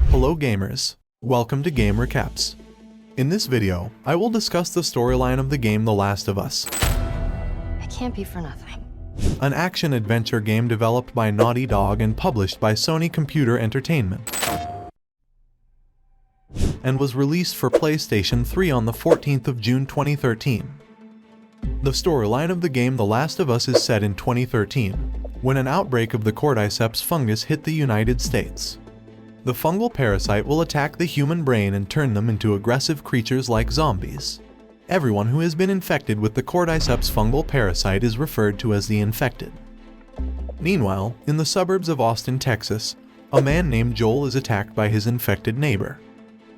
Hello gamers, welcome to Game Recaps. In this video, I will discuss the storyline of the game The Last of Us. I can't be for nothing. An action-adventure game developed by Naughty Dog and published by Sony Computer Entertainment, and was released for PlayStation 3 on the 14th of June 2013. The storyline of the game The Last of Us is set in 2013, when an outbreak of the cordyceps fungus hit the United States. The fungal parasite will attack the human brain and turn them into aggressive creatures like zombies. Everyone who has been infected with the cordyceps fungal parasite is referred to as the infected. Meanwhile, in the suburbs of Austin, Texas, a man named Joel is attacked by his infected neighbor.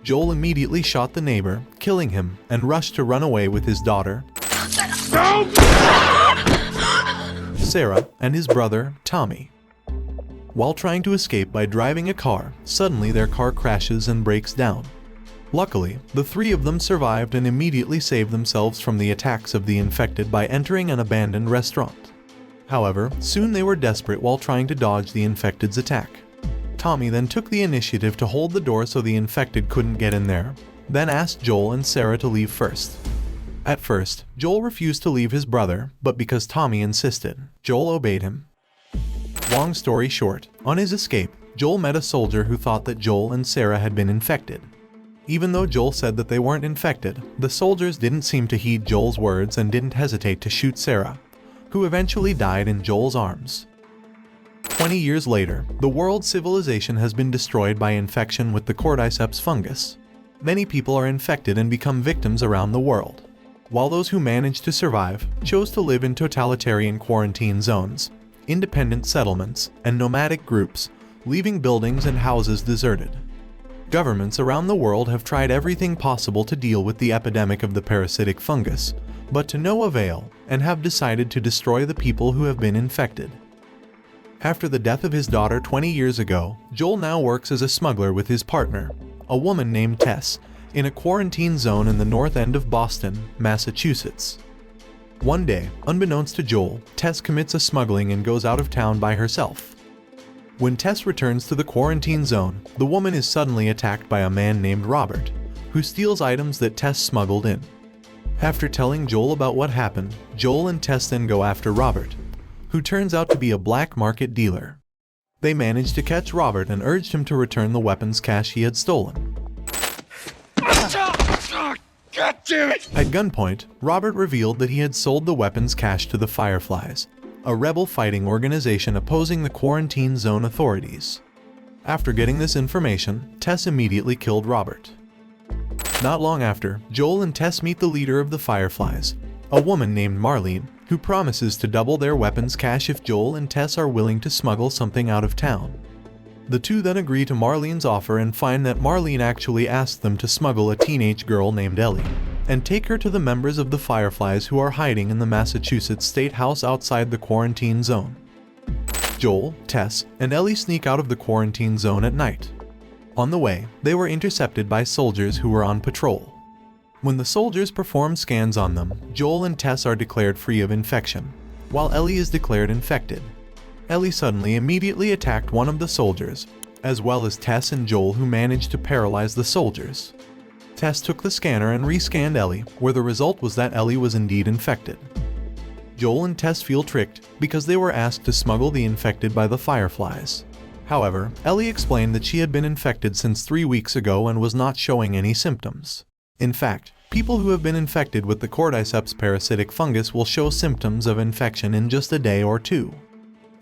Joel immediately shot the neighbor, killing him, and rushed to run away with his daughter, Sarah, and his brother, Tommy. While trying to escape by driving a car, suddenly their car crashes and breaks down. Luckily, the three of them survived and immediately saved themselves from the attacks of the infected by entering an abandoned restaurant. However, soon they were desperate while trying to dodge the infected's attack. Tommy then took the initiative to hold the door so the infected couldn't get in there, then asked Joel and Sarah to leave first. At first, Joel refused to leave his brother, but because Tommy insisted, Joel obeyed him. Long story short, on his escape, Joel met a soldier who thought that Joel and Sarah had been infected. Even though Joel said that they weren't infected, the soldiers didn't seem to heed Joel's words and didn't hesitate to shoot Sarah, who eventually died in Joel's arms. 20 years later, the world's civilization has been destroyed by infection with the cordyceps fungus. Many people are infected and become victims around the world, while those who managed to survive chose to live in totalitarian quarantine zones, independent settlements, and nomadic groups, leaving buildings and houses deserted. Governments around the world have tried everything possible to deal with the epidemic of the parasitic fungus, but to no avail, and have decided to destroy the people who have been infected. After the death of his daughter 20 years ago, Joel now works as a smuggler with his partner, a woman named Tess, in a quarantine zone in the north end of Boston, Massachusetts. One day, unbeknownst to Joel, Tess commits a smuggling and goes out of town by herself. When Tess returns to the quarantine zone, the woman is suddenly attacked by a man named Robert, who steals items that Tess smuggled in. After telling Joel about what happened, Joel and Tess then go after Robert, who turns out to be a black market dealer. They manage to catch Robert and urged him to return the weapons cache he had stolen. At gunpoint, Robert revealed that he had sold the weapons cache to the Fireflies, a rebel fighting organization opposing the quarantine zone authorities. After getting this information, Tess immediately killed Robert. Not long after, Joel and Tess meet the leader of the Fireflies, a woman named Marlene, who promises to double their weapons cache if Joel and Tess are willing to smuggle something out of town. The two then agree to Marlene's offer and find that Marlene actually asked them to smuggle a teenage girl named Ellie, and take her to the members of the Fireflies who are hiding in the Massachusetts State House outside the quarantine zone. Joel, Tess, and Ellie sneak out of the quarantine zone at night. On the way, they were intercepted by soldiers who were on patrol. When the soldiers perform scans on them, Joel and Tess are declared free of infection, while Ellie is declared infected. Ellie suddenly immediately attacked one of the soldiers, as well as Tess and Joel, who managed to paralyze the soldiers. Tess took the scanner and rescanned Ellie, where the result was that Ellie was indeed infected. Joel and Tess feel tricked because they were asked to smuggle the infected by the Fireflies. However, Ellie explained that she had been infected since 3 weeks ago and was not showing any symptoms. In fact, people who have been infected with the cordyceps parasitic fungus will show symptoms of infection in just a day or two.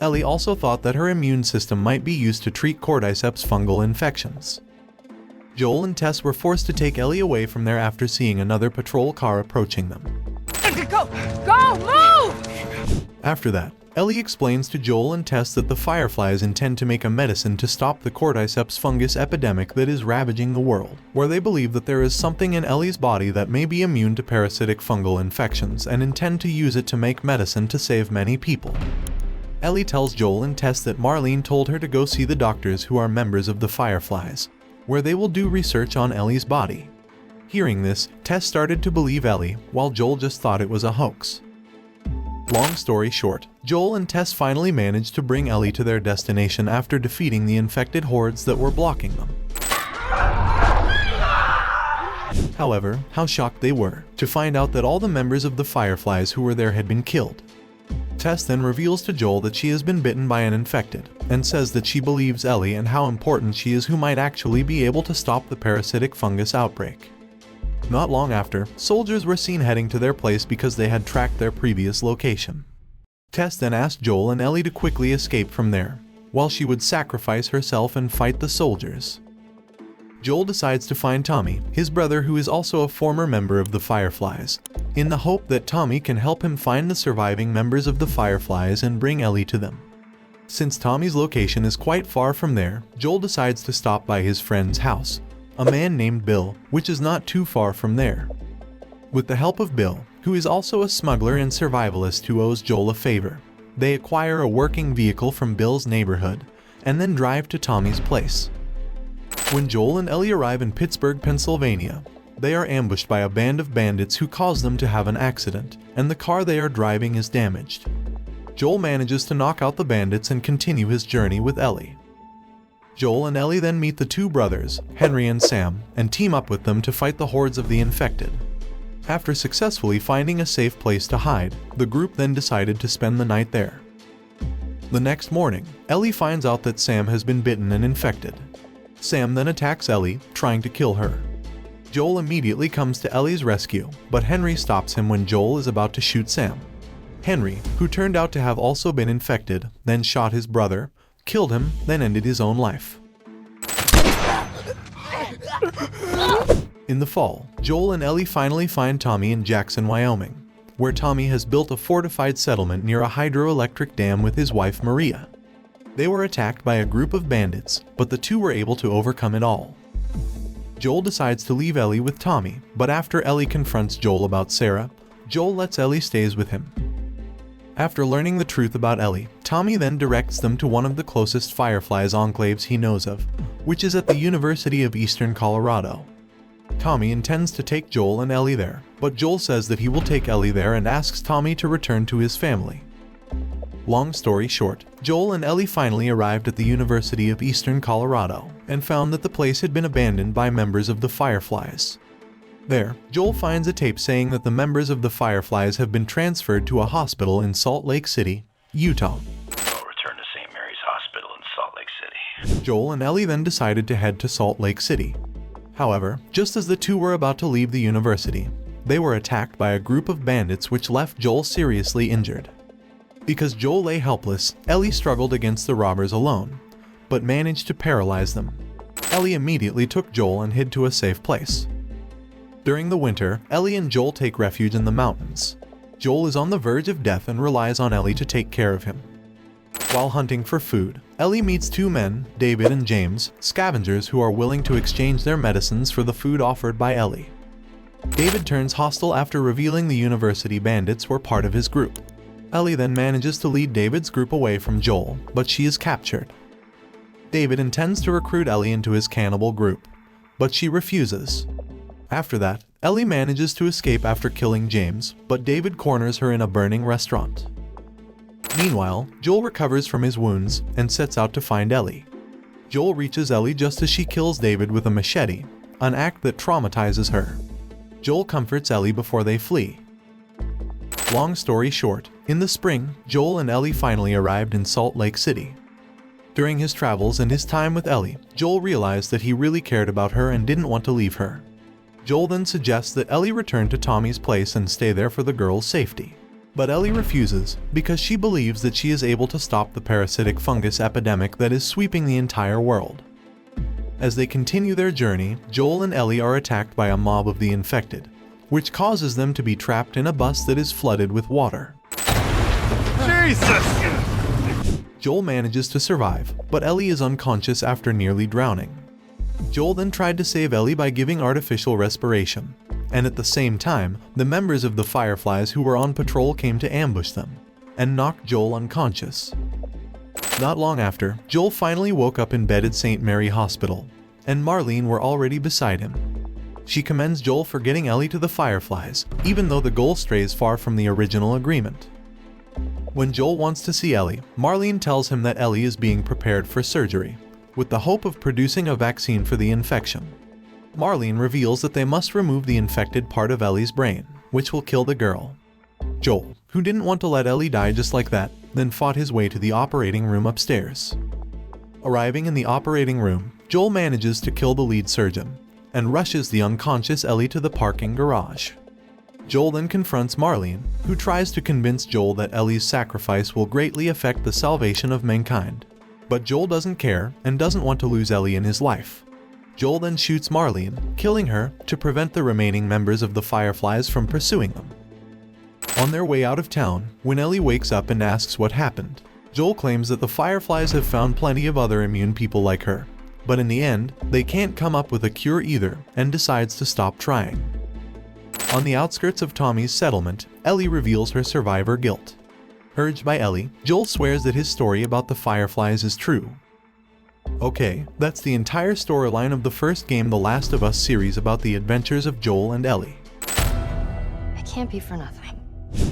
Ellie also thought that her immune system might be used to treat cordyceps fungal infections. Joel and Tess were forced to take Ellie away from there after seeing another patrol car approaching them. Go! Go! Move! After that, Ellie explains to Joel and Tess that the Fireflies intend to make a medicine to stop the cordyceps fungus epidemic that is ravaging the world, where they believe that there is something in Ellie's body that may be immune to parasitic fungal infections and intend to use it to make medicine to save many people. Ellie tells Joel and Tess that Marlene told her to go see the doctors who are members of the Fireflies, where they will do research on Ellie's body. Hearing this, Tess started to believe Ellie, while Joel just thought it was a hoax. Long story short, Joel and Tess finally managed to bring Ellie to their destination after defeating the infected hordes that were blocking them. However, how shocked they were to find out that all the members of the Fireflies who were there had been killed. Tess then reveals to Joel that she has been bitten by an infected, and says that she believes Ellie and how important she is, who might actually be able to stop the parasitic fungus outbreak. Not long after, soldiers were seen heading to their place because they had tracked their previous location. Tess then asked Joel and Ellie to quickly escape from there, while she would sacrifice herself and fight the soldiers. Joel decides to find Tommy, his brother who is also a former member of the Fireflies, in the hope that Tommy can help him find the surviving members of the Fireflies and bring Ellie to them. Since Tommy's location is quite far from there, Joel decides to stop by his friend's house, a man named Bill, which is not too far from there. With the help of Bill, who is also a smuggler and survivalist who owes Joel a favor, they acquire a working vehicle from Bill's neighborhood, and then drive to Tommy's place. When Joel and Ellie arrive in Pittsburgh, Pennsylvania, they are ambushed by a band of bandits who cause them to have an accident, and the car they are driving is damaged. Joel manages to knock out the bandits and continue his journey with Ellie. Joel and Ellie then meet the two brothers, Henry and Sam, and team up with them to fight the hordes of the infected. After successfully finding a safe place to hide, the group then decided to spend the night there. The next morning, Ellie finds out that Sam has been bitten and infected. Sam then attacks Ellie, trying to kill her. Joel immediately comes to Ellie's rescue, but Henry stops him when Joel is about to shoot Sam. Henry, who turned out to have also been infected, then shot his brother, killed him, then ended his own life. In the fall, Joel and Ellie finally find Tommy in Jackson, Wyoming, where Tommy has built a fortified settlement near a hydroelectric dam with his wife Maria. They were attacked by a group of bandits, but the two were able to overcome it all. Joel decides to leave Ellie with Tommy, but after Ellie confronts Joel about Sarah, Joel lets Ellie stay with him. After learning the truth about Ellie, Tommy then directs them to one of the closest Fireflies enclaves he knows of, which is at the University of Eastern Colorado. Tommy intends to take Joel and Ellie there, but Joel says that he will take Ellie there and asks Tommy to return to his family. Long story short, Joel and Ellie finally arrived at the University of Eastern Colorado and found that the place had been abandoned by members of the Fireflies. There, Joel finds a tape saying that the members of the Fireflies have been transferred to a hospital in Salt Lake City, Utah. We'll return to St. Mary's Hospital in Salt Lake City. Joel and Ellie then decided to head to Salt Lake City. However, just as the two were about to leave the university, they were attacked by a group of bandits which left Joel seriously injured. Because Joel lay helpless, Ellie struggled against the robbers alone, but managed to paralyze them. Ellie immediately took Joel and hid to a safe place. During the winter, Ellie and Joel take refuge in the mountains. Joel is on the verge of death and relies on Ellie to take care of him. While hunting for food, Ellie meets two men, David and James, scavengers who are willing to exchange their medicines for the food offered by Ellie. David turns hostile after revealing the university bandits were part of his group. Ellie then manages to lead David's group away from Joel, but she is captured. David intends to recruit Ellie into his cannibal group, but she refuses. After that, Ellie manages to escape after killing James, but David corners her in a burning restaurant. Meanwhile, Joel recovers from his wounds and sets out to find Ellie. Joel reaches Ellie just as she kills David with a machete, an act that traumatizes her. Joel comforts Ellie before they flee. Long story short, in the spring, Joel and Ellie finally arrived in Salt Lake City. During his travels and his time with Ellie, Joel realized that he really cared about her and didn't want to leave her. Joel then suggests that Ellie return to Tommy's place and stay there for the girl's safety. But Ellie refuses because she believes that she is able to stop the parasitic fungus epidemic that is sweeping the entire world. As they continue their journey, Joel and Ellie are attacked by a mob of the infected, which causes them to be trapped in a bus that is flooded with water. Jesus! Joel manages to survive, but Ellie is unconscious after nearly drowning. Joel then tried to save Ellie by giving artificial respiration, and at the same time, the members of the Fireflies who were on patrol came to ambush them, and knocked Joel unconscious. Not long after, Joel finally woke up in bed at St. Mary Hospital, and Marlene were already beside him. She commends Joel for getting Ellie to the Fireflies, even though the goal strays far from the original agreement. When Joel wants to see Ellie, Marlene tells him that Ellie is being prepared for surgery, with the hope of producing a vaccine for the infection. Marlene reveals that they must remove the infected part of Ellie's brain, which will kill the girl. Joel, who didn't want to let Ellie die just like that, then fought his way to the operating room upstairs. Arriving in the operating room, Joel manages to kill the lead surgeon, and rushes the unconscious Ellie to the parking garage. Joel then confronts Marlene, who tries to convince Joel that Ellie's sacrifice will greatly affect the salvation of mankind. But Joel doesn't care and doesn't want to lose Ellie in his life. Joel then shoots Marlene, killing her to prevent the remaining members of the Fireflies from pursuing them. On their way out of town, when Ellie wakes up and asks what happened, Joel claims that the Fireflies have found plenty of other immune people like her, but in the end, they can't come up with a cure either and decides to stop trying. On the outskirts of Tommy's settlement, Ellie reveals her survivor guilt. Urged by Ellie, Joel swears that his story about the Fireflies is true. Okay, that's the entire storyline of the first game The Last of Us series about the adventures of Joel and Ellie. I can't be for nothing.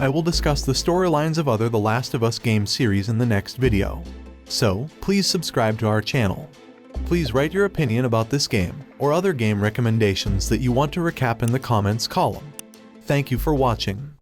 I will discuss the storylines of other The Last of Us game series in the next video. So, please subscribe to our channel. Please write your opinion about this game, or other game recommendations that you want to recap in the comments column. Thank you for watching.